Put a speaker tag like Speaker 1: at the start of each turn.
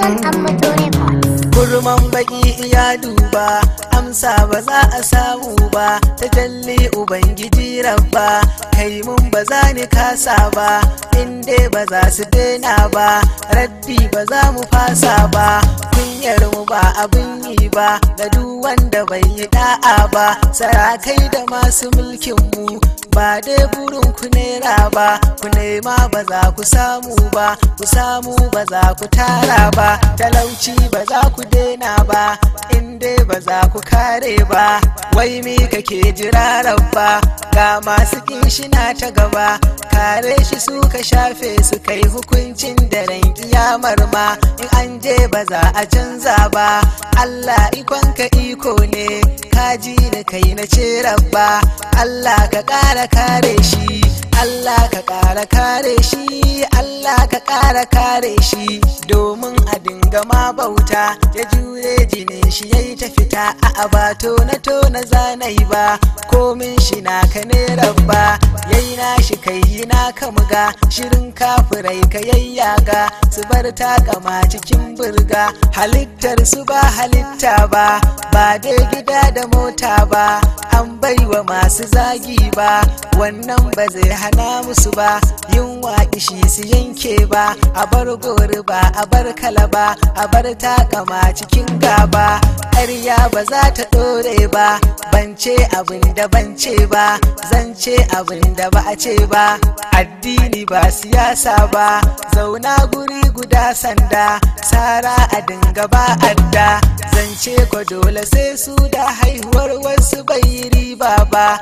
Speaker 1: Son Ambato Records.
Speaker 2: Kurman baki iya duba, amsa ba za a samu ba, ta tajalli Ubangiji Rabba, kai mun ba za ni kasa ba, inde ba za su daina ba, raddi ba za mu fasa ba, kunyar mu ba abin yi ba, ga duk wanda bai yi da'a ba, sarakai da masu mulkin mu. Ba dai burin ku nera ba, ku nema ba za ku samu ba, ku samu ba za ku tara ba, talauci ba za ku daina ba, inda ba za ku kare ba, wai me kake jira Rabba, ga masu kinshina ta gaba, kare shi suka shafe su kai hukuncin daren kiyamar ma, in an je ba za a canza ba, Allah ikonka iko ne, kaji da kai na ce Rabba, Allah ka ƙara kare shi, Allah ka ƙara kare shi, Allah ka ƙara kare shi, domin a dinga ma bauta, ya jure jinin shi yayi ta fita a abato na tona zanai ba, komin shi naka ne Rabba, yayi na shi kai yi naka muga, shirin kafirai ka yayyaga, su bar takama cikin burga, halittar su ba halitta ba, ba dai gida da mota ba, an baiwa masu zagi ba, wannan ba zai hana musu ba, yunwa kishi su yanke ba, a bar gori ba, a bar kala ba, a bar takama cikin gaba, ƙarya ba za ta ɗore ba, ban ce abin da ban ce ba, zan ce abin da ba a ce ba, addini ba siyasa ba, zauna guri guda sanda, sara a dinga ba adda, zance ko dole sai su da haihuwar wasu bai riba ba.